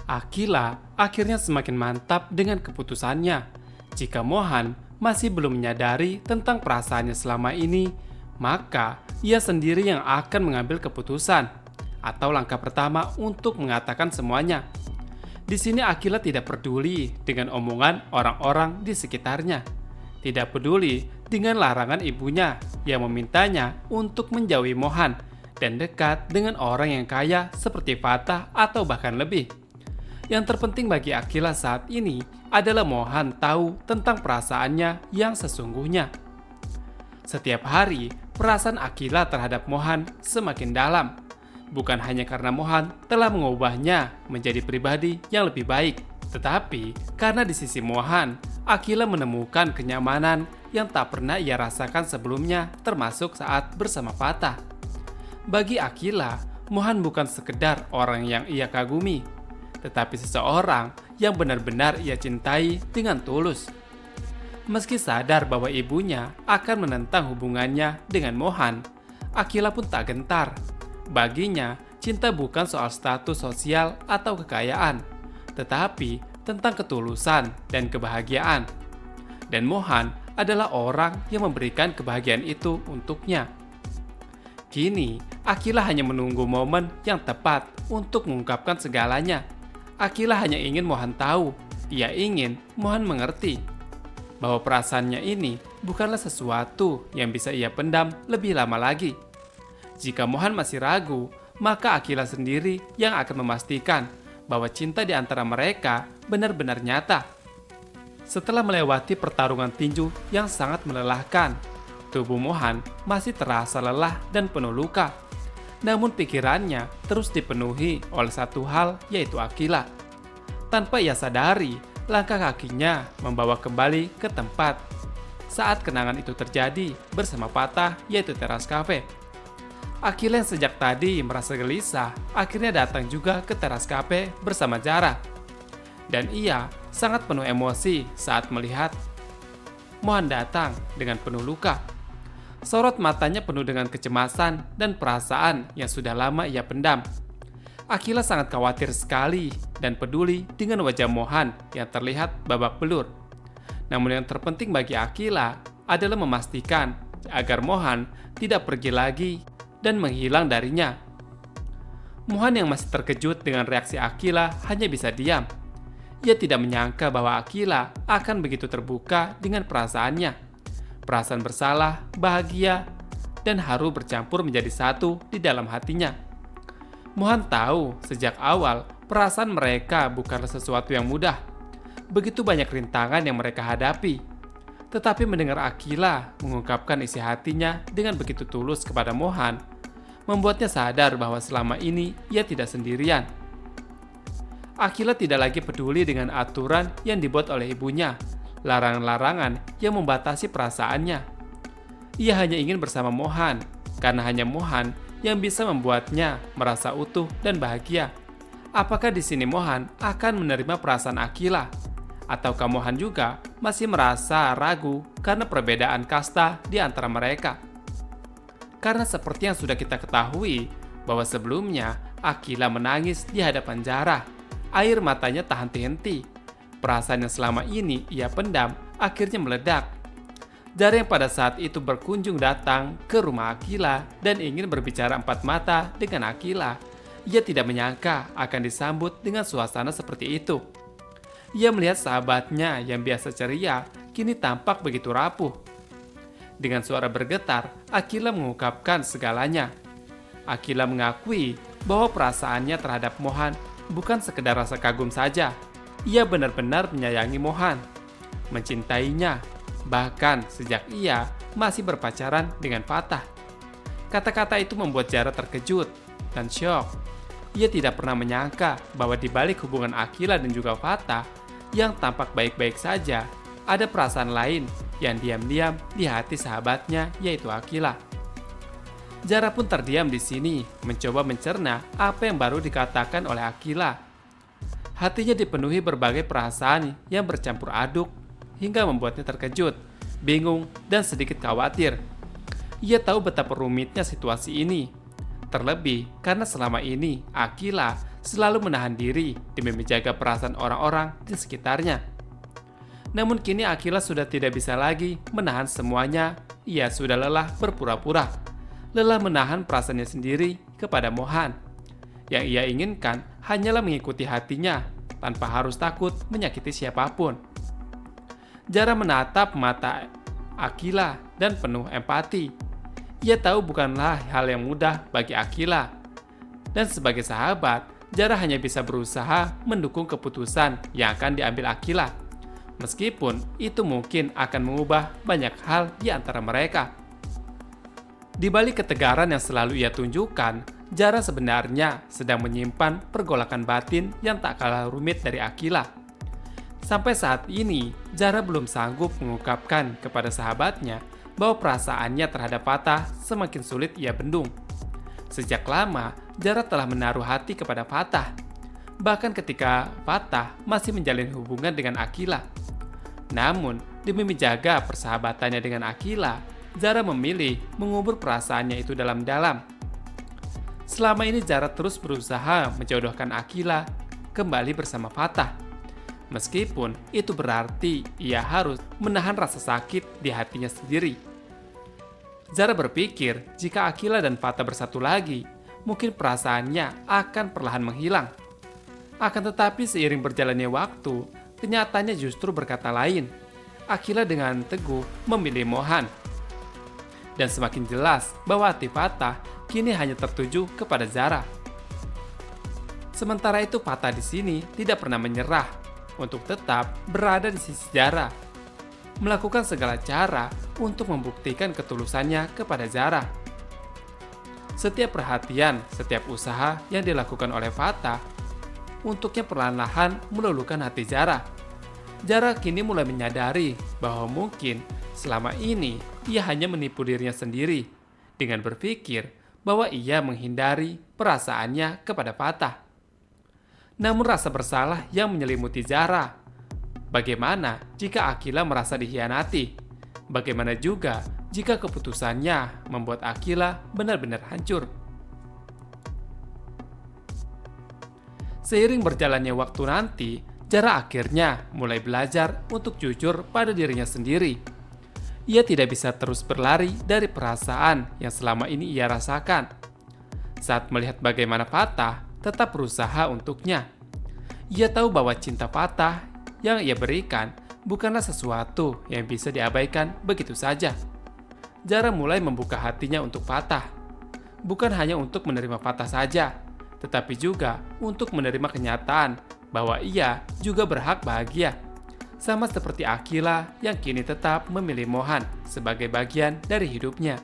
Akila akhirnya semakin mantap dengan keputusannya. Jika Mohan masih belum menyadari tentang perasaannya selama ini, maka ia sendiri yang akan mengambil keputusan atau langkah pertama untuk mengatakan semuanya. Di sini Akila tidak peduli dengan omongan orang-orang di sekitarnya. Tidak peduli dengan larangan ibunya yang memintanya untuk menjauhi Mohan dan dekat dengan orang yang kaya seperti Fatah atau bahkan lebih. Yang terpenting bagi Akila saat ini adalah Mohan tahu tentang perasaannya yang sesungguhnya. Setiap hari, perasaan Akila terhadap Mohan semakin dalam. Bukan hanya karena Mohan telah mengubahnya menjadi pribadi yang lebih baik, tetapi karena di sisi Mohan, Akila menemukan kenyamanan yang tak pernah ia rasakan sebelumnya, termasuk saat bersama Fatah. Bagi Akila, Mohan bukan sekedar orang yang ia kagumi, tetapi seseorang yang benar-benar ia cintai dengan tulus. Meski sadar bahwa ibunya akan menentang hubungannya dengan Mohan, Akila pun tak gentar. Baginya, cinta bukan soal status sosial atau kekayaan, tetapi tentang ketulusan dan kebahagiaan. Dan Mohan adalah orang yang memberikan kebahagiaan itu untuknya. Kini, Akila hanya menunggu momen yang tepat untuk mengungkapkan segalanya. Akila hanya ingin Mohan tahu, ia ingin Mohan mengerti bahwa perasaannya ini bukanlah sesuatu yang bisa ia pendam lebih lama lagi. Jika Mohan masih ragu, maka Akila sendiri yang akan memastikan bahwa cinta di antara mereka benar-benar nyata. Setelah melewati pertarungan tinju yang sangat melelahkan, tubuh Mohan masih terasa lelah dan penuh luka. Namun pikirannya terus dipenuhi oleh satu hal, yaitu Akila. Tanpa ia sadari, langkah kakinya membawa kembali ke tempat saat kenangan itu terjadi bersama Fatah, yaitu teras kafe. Akila yang sejak tadi merasa gelisah akhirnya datang juga ke teras kafe bersama Zara. Dan ia sangat penuh emosi saat melihat Mohan datang dengan penuh luka. Sorot matanya penuh dengan kecemasan dan perasaan yang sudah lama ia pendam. Akila sangat khawatir sekali dan peduli dengan wajah Mohan yang terlihat babak belur. Namun yang terpenting bagi Akila adalah memastikan agar Mohan tidak pergi lagi dan menghilang darinya. Mohan yang masih terkejut dengan reaksi Akila hanya bisa diam. Ia tidak menyangka bahwa Akila akan begitu terbuka dengan perasaannya. Perasaan bersalah, bahagia, dan haru bercampur menjadi satu di dalam hatinya. Mohan tahu sejak awal perasaan mereka bukanlah sesuatu yang mudah. Begitu banyak rintangan yang mereka hadapi. Tetapi mendengar Akila mengungkapkan isi hatinya dengan begitu tulus kepada Mohan, membuatnya sadar bahwa selama ini ia tidak sendirian. Akila tidak lagi peduli dengan aturan yang dibuat oleh ibunya, larangan-larangan yang membatasi perasaannya. Ia hanya ingin bersama Mohan, karena hanya Mohan yang bisa membuatnya merasa utuh dan bahagia. Apakah di sini Mohan akan menerima perasaan Akila? Ataukah Mohan juga masih merasa ragu karena perbedaan kasta di antara mereka? Karena seperti yang sudah kita ketahui, bahwa sebelumnya Akila menangis di hadapan Zara. Air matanya tak henti-henti. Perasaan yang selama ini ia pendam akhirnya meledak. Zara yang pada saat itu berkunjung datang ke rumah Akila dan ingin berbicara empat mata dengan Akila. Ia tidak menyangka akan disambut dengan suasana seperti itu. Ia melihat sahabatnya yang biasa ceria kini tampak begitu rapuh. Dengan suara bergetar, Akila mengungkapkan segalanya. Akila mengakui bahwa perasaannya terhadap Mohan bukan sekedar rasa kagum saja. Ia benar-benar menyayangi Mohan, mencintainya, bahkan sejak ia masih berpacaran dengan Fatah. Kata-kata itu membuat Zara terkejut dan syok. Ia tidak pernah menyangka bahwa di balik hubungan Akila dan juga Fatah yang tampak baik-baik saja, ada perasaan lain yang diam-diam di hati sahabatnya, yaitu Akila. Zara pun terdiam di sini, mencoba mencerna apa yang baru dikatakan oleh Akila. Hatinya dipenuhi berbagai perasaan yang bercampur aduk, hingga membuatnya terkejut, bingung, dan sedikit khawatir. Ia tahu betapa rumitnya situasi ini. Terlebih karena selama ini Akila selalu menahan diri demi menjaga perasaan orang-orang di sekitarnya. Namun kini Akila sudah tidak bisa lagi menahan semuanya. Ia sudah lelah berpura-pura, lelah menahan perasaannya sendiri kepada Mohan. Yang ia inginkan hanyalah mengikuti hatinya tanpa harus takut menyakiti siapapun. Jara menatap mata Akila dan penuh empati. Ia tahu bukanlah hal yang mudah bagi Akila. Dan sebagai sahabat, Jara hanya bisa berusaha mendukung keputusan yang akan diambil Akila. Meskipun itu mungkin akan mengubah banyak hal di antara mereka. Di balik ketegaran yang selalu ia tunjukkan, Jara sebenarnya sedang menyimpan pergolakan batin yang tak kalah rumit dari Akila. Sampai saat ini, Jara belum sanggup mengungkapkan kepada sahabatnya bahwa perasaannya terhadap Fatah semakin sulit ia bendung. Sejak lama, Jara telah menaruh hati kepada Fatah. Bahkan ketika Fatah masih menjalin hubungan dengan Akila. Namun, demi menjaga persahabatannya dengan Akila, Jara memilih mengubur perasaannya itu dalam-dalam. Selama ini Jara terus berusaha menjodohkan Akila kembali bersama Fatah. Meskipun itu berarti ia harus menahan rasa sakit di hatinya sendiri. Jara berpikir jika Akila dan Fatah bersatu lagi, mungkin perasaannya akan perlahan menghilang. Akan tetapi seiring berjalannya waktu, kenyataannya justru berkata lain. Akila dengan teguh memilih Mohan. Dan semakin jelas bahwa hati Fatah kini hanya tertuju kepada Jara. Sementara itu Fatah di sini tidak pernah menyerah untuk tetap berada di sisi Jara, melakukan segala cara untuk membuktikan ketulusannya kepada Jara. Setiap perhatian, setiap usaha yang dilakukan oleh Fatah untuknya perlahan-lahan meluluhkan hati Jara. Jara kini mulai menyadari bahwa mungkin selama ini ia hanya menipu dirinya sendiri dengan berpikir bahwa ia menghindari perasaannya kepada Fatah. Namun rasa bersalah yang menyelimuti Jara. Bagaimana jika Akila merasa dikhianati? Bagaimana juga jika keputusannya membuat Akila benar-benar hancur? Seiring berjalannya waktu nanti, Jara akhirnya mulai belajar untuk jujur pada dirinya sendiri. Ia tidak bisa terus berlari dari perasaan yang selama ini ia rasakan. Saat melihat bagaimana Fatah tetap berusaha untuknya, ia tahu bahwa cinta Fatah yang ia berikan bukanlah sesuatu yang bisa diabaikan begitu saja. Jara mulai membuka hatinya untuk Fatah. Bukan hanya untuk menerima Fatah saja, tetapi juga untuk menerima kenyataan bahwa ia juga berhak bahagia. Sama seperti Akila yang kini tetap memilih Mohan sebagai bagian dari hidupnya.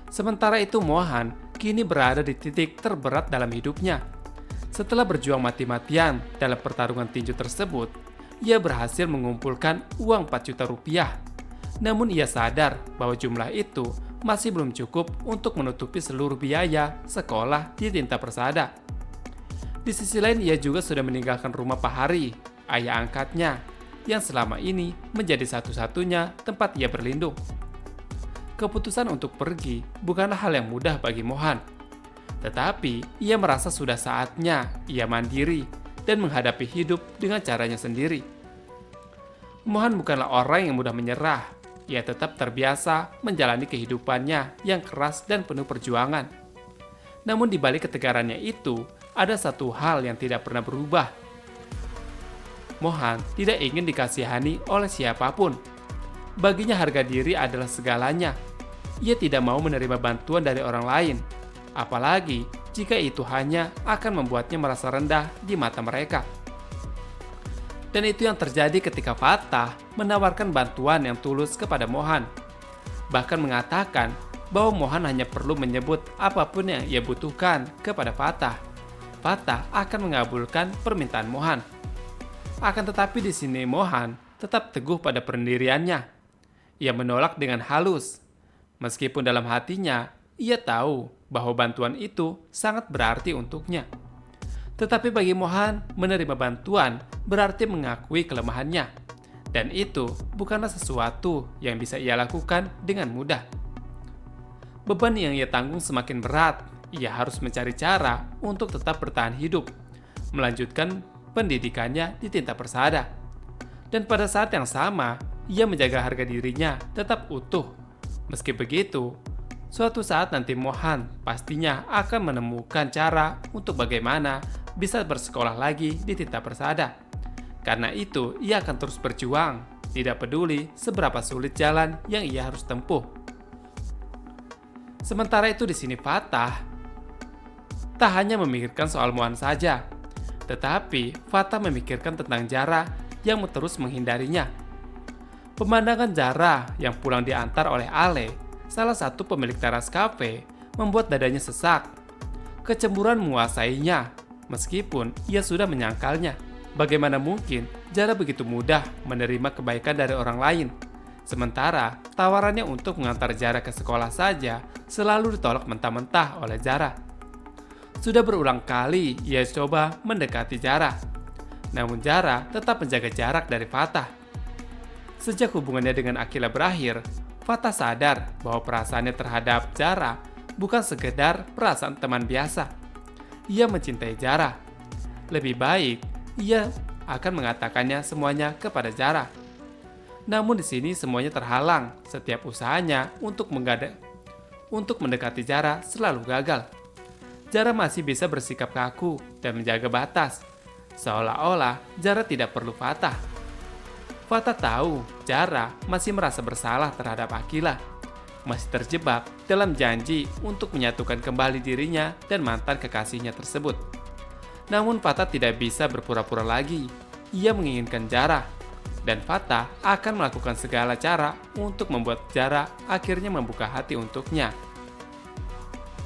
Sementara itu Mohan kini berada di titik terberat dalam hidupnya. Setelah berjuang mati-matian dalam pertarungan tinju tersebut, ia berhasil mengumpulkan uang 4 juta rupiah. Namun ia sadar bahwa jumlah itu masih belum cukup untuk menutupi seluruh biaya sekolah di Tinta Persada. Di sisi lain ia juga sudah meninggalkan rumah Pak Hari, ayah angkatnya, yang selama ini menjadi satu-satunya tempat ia berlindung. Keputusan untuk pergi bukanlah hal yang mudah bagi Mohan. Tetapi ia merasa sudah saatnya ia mandiri dan menghadapi hidup dengan caranya sendiri. Mohan bukanlah orang yang mudah menyerah. Ia tetap terbiasa menjalani kehidupannya yang keras dan penuh perjuangan. Namun di balik ketegarannya itu, ada satu hal yang tidak pernah berubah. Mohan tidak ingin dikasihani oleh siapapun. Baginya harga diri adalah segalanya. Ia tidak mau menerima bantuan dari orang lain, apalagi jika itu hanya akan membuatnya merasa rendah di mata mereka. Dan itu yang terjadi ketika Fatah menawarkan bantuan yang tulus kepada Mohan. Bahkan mengatakan bahwa Mohan hanya perlu menyebut apapun yang ia butuhkan kepada Fatah. Fatah akan mengabulkan permintaan Mohan. Akan tetapi di sini Mohan tetap teguh pada pendiriannya. Ia menolak dengan halus. Meskipun dalam hatinya, ia tahu bahwa bantuan itu sangat berarti untuknya. Tetapi bagi Mohan, menerima bantuan berarti mengakui kelemahannya. Dan itu bukanlah sesuatu yang bisa ia lakukan dengan mudah. Beban yang ia tanggung semakin berat. Ia harus mencari cara untuk tetap bertahan hidup, melanjutkan pendidikannya di Tinta Persada. Dan pada saat yang sama, ia menjaga harga dirinya tetap utuh. Meski begitu, suatu saat nanti Mohan pastinya akan menemukan cara untuk bagaimana bisa bersekolah lagi di Tinta Persada. Karena itu, ia akan terus berjuang, tidak peduli seberapa sulit jalan yang ia harus tempuh. Sementara itu di sini Fatah tak hanya memikirkan soal Mohan saja, tetapi Fatah memikirkan tentang Zara yang terus menghindarinya. Pemandangan Zara yang pulang diantar oleh Ale, salah satu pemilik teras kafe, membuat dadanya sesak. Kecemburuan menguasainya, meskipun ia sudah menyangkalnya. Bagaimana mungkin Zara begitu mudah menerima kebaikan dari orang lain? Sementara tawarannya untuk mengantar Zara ke sekolah saja selalu ditolak mentah-mentah oleh Zara. Sudah berulang kali ia coba mendekati Zara, namun Zara tetap menjaga jarak dari Fatah. Sejak hubungannya dengan Akila berakhir, Fatah sadar bahwa perasaannya terhadap Zara bukan sekedar perasaan teman biasa. Ia mencintai Zara. Lebih baik ia akan mengatakannya semuanya kepada Zara. Namun di sini semuanya terhalang. Setiap usahanya untuk mendekati Zara selalu gagal. Zara masih bisa bersikap kaku dan menjaga batas, seolah-olah Zara tidak perlu Fatah. Fatah tahu Zara masih merasa bersalah terhadap Akila, masih terjebak dalam janji untuk menyatukan kembali dirinya dan mantan kekasihnya tersebut. Namun Fatah tidak bisa berpura-pura lagi. Ia menginginkan Zara, dan Fatah akan melakukan segala cara untuk membuat Zara akhirnya membuka hati untuknya.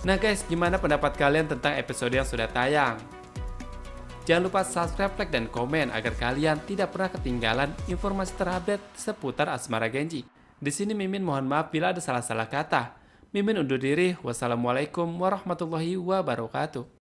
Nah guys, gimana pendapat kalian tentang episode yang sudah tayang? Jangan lupa subscribe, like, dan komen agar kalian tidak pernah ketinggalan informasi terupdate seputar Asmara Genji. Di sini Mimin mohon maaf bila ada salah-salah kata. Mimin undur diri. Wassalamualaikum warahmatullahi wabarakatuh.